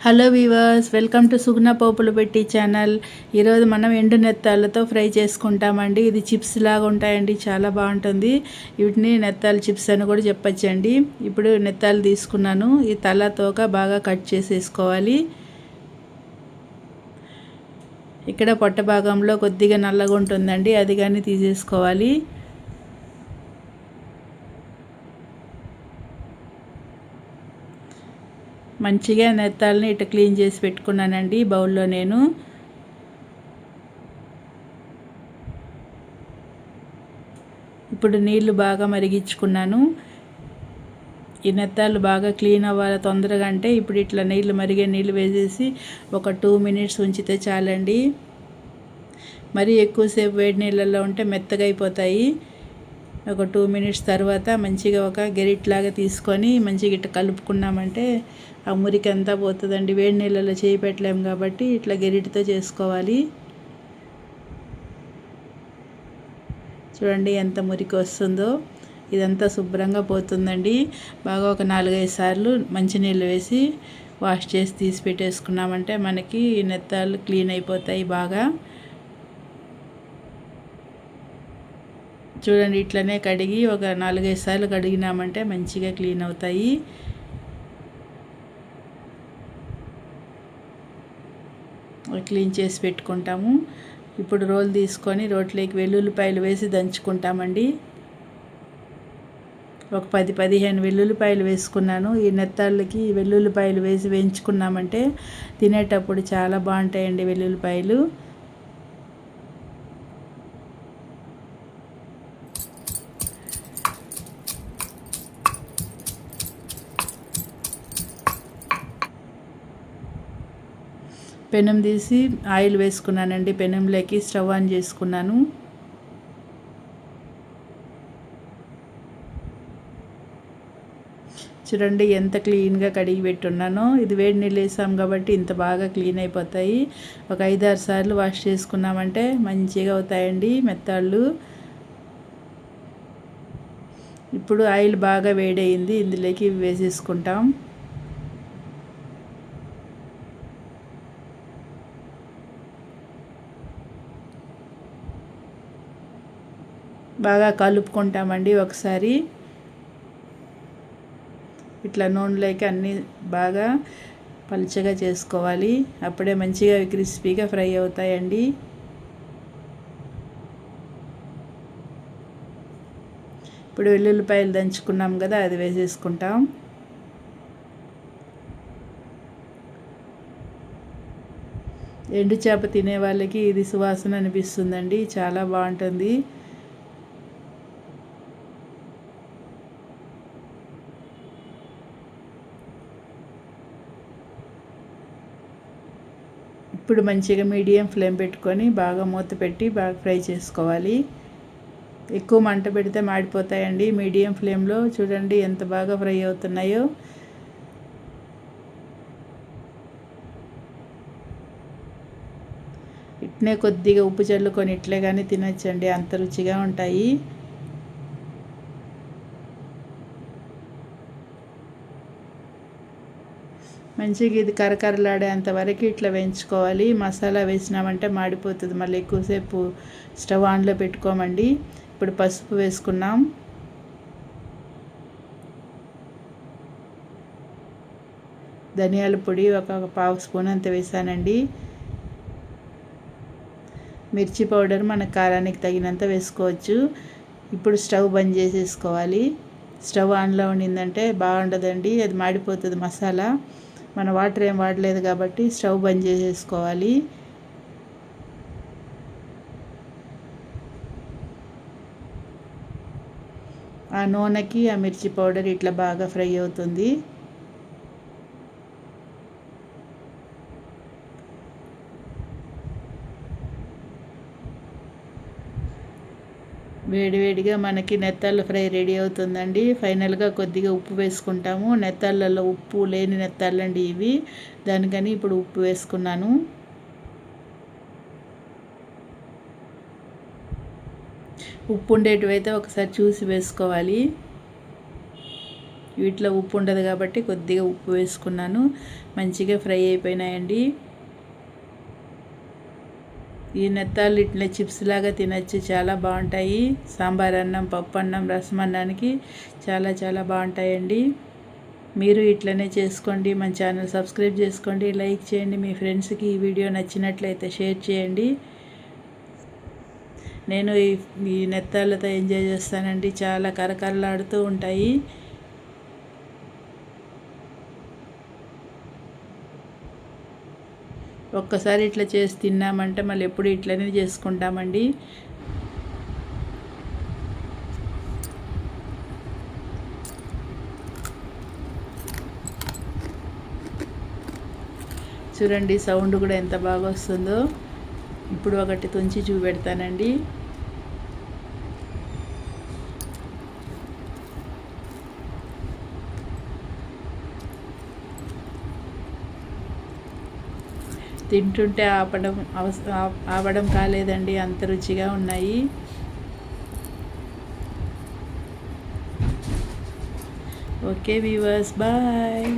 Hello weavers, welcome to సుగుణ పోపులు పెట్టి channel. ఈరోజు మనం ఎండు నెత్తాలతో ఫ్రై చేసుకుంటామండి. ఇది చిప్స్ లాగా ఉంటాయండి, చాలా బాగుంటుంది. వీటిని నెత్తాలు చిప్స్ అని కూడా చెప్పచ్చండి. ఇప్పుడు నెత్తాలు తీసుకున్నాను. ఈ తల తోక బాగా కట్ చేసేసుకోవాలి. ఇక్కడ పొట్ట భాగంలో కొద్దిగా నల్లగా ఉంటుందండి, అది కానీ తీసేసుకోవాలి. మంచిగా నెత్తాలని ఇట్లా క్లీన్ చేసి పెట్టుకున్నానండి బౌల్లో. నేను ఇప్పుడు నీళ్లు బాగా మరిగించుకున్నాను. ఈ నెత్తాలు బాగా క్లీన్ అవ్వాలి తొందరగా అంటే ఇప్పుడు ఇట్లా మరిగే నీళ్ళు వేసేసి ఒక 2 మినిట్స్ ఉంచితే చాలండి. మరి ఎక్కువసేపు వేడి నీళ్ళల్లో ఉంటే మెత్తగా అయిపోతాయి. ఒక 2 మినిట్స్ తర్వాత మంచిగా ఒక గెరిట్లాగా తీసుకొని మంచిగా ఇట్లా కలుపుకున్నామంటే ఆ మురికి అంతా పోతుందండి. వేడి నీళ్ళలో చేయి పెట్టలేము కాబట్టి ఇట్లా గెరిటితో చేసుకోవాలి. చూడండి ఎంత మురికి వస్తుందో. ఇదంతా శుభ్రంగా పోతుందండి. బాగా ఒక 4-5 సార్లు మంచినీళ్ళు వేసి వాష్ చేసి తీసి పెట్టేసుకున్నామంటే మనకి నెత్తాలు క్లీన్ అయిపోతాయి బాగా. చూడండి ఇట్లనే కడిగి ఒక 4-5 సార్లు కడిగినామంటే మంచిగా క్లీన్ అవుతాయి. క్లీన్ చేసి పెట్టుకుంటాము. ఇప్పుడు రోల్ తీసుకొని రోట్లోకి వెల్లుల్లిపాయలు వేసి దంచుకుంటామండి. ఒక 10-15 వెల్లుల్లిపాయలు వేసుకున్నాను. ఈ నెత్తాళ్ళకి వెల్లుల్లిపాయలు వేసి వేయించుకున్నామంటే తినేటప్పుడు చాలా బాగుంటాయండి వెల్లుల్లిపాయలు. పెనం తీసి ఆయిల్ వేసుకున్నానండి. పెనంలోకి స్టవ్ ఆన్ చేసుకున్నాను. చూడండి ఎంత క్లీన్గా కడిగి పెట్టున్నానో. ఇది వేడి నీళ్ళు వేసాం కాబట్టి ఇంత బాగా క్లీన్ అయిపోతాయి. ఒక 5-6 సార్లు వాష్ చేసుకున్నామంటే మంచిగా అవుతాయండి మెత్తాళ్ళు. ఇప్పుడు ఆయిల్ బాగా వేడయింది, ఇందులోకి వేసేసుకుంటాం. బాగా కలుపుకుంటామండి ఒకసారి. ఇట్లా నూనెలోకి అన్నీ బాగా పలుచగా చేసుకోవాలి. అప్పుడే మంచిగా క్రిస్పీగా ఫ్రై అవుతాయండి. ఇప్పుడు వెల్లుల్లిపాయలు దంచుకున్నాం కదా, అది వేసేసుకుంటాం. ఎండు చేప తినే వాళ్ళకి ఇది సువాసన అనిపిస్తుందండి, చాలా బాగుంటుంది. ఇప్పుడు మంచిగా మీడియం ఫ్లేమ్ పెట్టుకొని బాగా మూత పెట్టి బాగా ఫ్రై చేసుకోవాలి. ఎక్కువ మంట పెడితే మాడిపోతాయండి. మీడియం ఫ్లేమ్లో చూడండి ఎంత బాగా ఫ్రై అవుతున్నాయో. ఇట్నే కొద్దిగా ఉప్పు చల్లుకొని ఇట్లే కానీ తినచ్చండి, అంత రుచిగా ఉంటాయి. మంచిగా ఇది కరకరలాడేంత వరకు ఇట్లా వేయించుకోవాలి. మసాలా వేసినామంటే మాడిపోతుంది. మళ్ళీ ఎక్కువసేపు స్టవ్ ఆన్లో పెట్టుకోమండి. ఇప్పుడు పసుపు వేసుకున్నాం. ధనియాల పొడి ఒక 1/2 స్పూన్ అంత వేసానండి. మిర్చి పౌడర్ మన కారానికి తగినంత వేసుకోవచ్చు. ఇప్పుడు స్టవ్ బంద్ చేసేసుకోవాలి. స్టవ్ ఆన్లో ఉండిందంటే బాగుండదండి, అది మాడిపోతుంది మసాలా. మన వాటర్ ఏం వాడలేదు కాబట్టి స్టవ్ బంద్ చేసేసుకోవాలి. ఆ నూనెకి ఆ మిర్చి పౌడర్ ఇట్లా బాగా ఫ్రై అవుతుంది. వేడివేడిగా మనకి నెత్తాళ్ళ ఫ్రై రెడీ అవుతుందండి. ఫైనల్గా కొద్దిగా ఉప్పు వేసుకుంటాము. నెత్తాళ్ళల్లో ఉప్పు లేని నెత్తాళ్ళండి ఇవి, దానికని ఇప్పుడు ఉప్పు వేసుకున్నాను. ఉప్పు ఉండేటివైతే ఒకసారి చూసి వేసుకోవాలి. వీటిలో ఉప్పు ఉండదు కాబట్టి కొద్దిగా ఉప్పు వేసుకున్నాను. మంచిగా ఫ్రై అయిపోయినాయండి. ఈ నెత్తాలు ఇట్లా చిప్స్ లాగా తినచ్చు, చాలా బాగుంటాయి. సాంబార్ అన్నం, పప్పు అన్నం, రసం అన్నానికి చాలా చాలా బాగుంటాయండి. మీరు ఇట్లనే చేసుకోండి. మన ఛానల్ సబ్స్క్రైబ్ చేసుకోండి, లైక్ చేయండి. మీ ఫ్రెండ్స్కి ఈ వీడియో నచ్చినట్లయితే షేర్ చేయండి. నేను ఈ నెత్తాలతో ఎంజాయ్ చేస్తానండి. చాలా కరకరలాడుతూ ఉంటాయి. ఒక్కసారి ఇట్లా చేసి తిన్నామంటే మళ్ళీ ఎప్పుడు ఇట్లనే చేసుకుంటామండి. చూడండి సౌండ్ కూడా ఎంత బాగా వస్తుందో. ఇప్పుడు ఒకటి తుంచి చూపెడతానండి. తింటుంటే ఆపడం కాలేదండి, అంత రుచిగా ఉన్నాయి. Okay viewers, bye.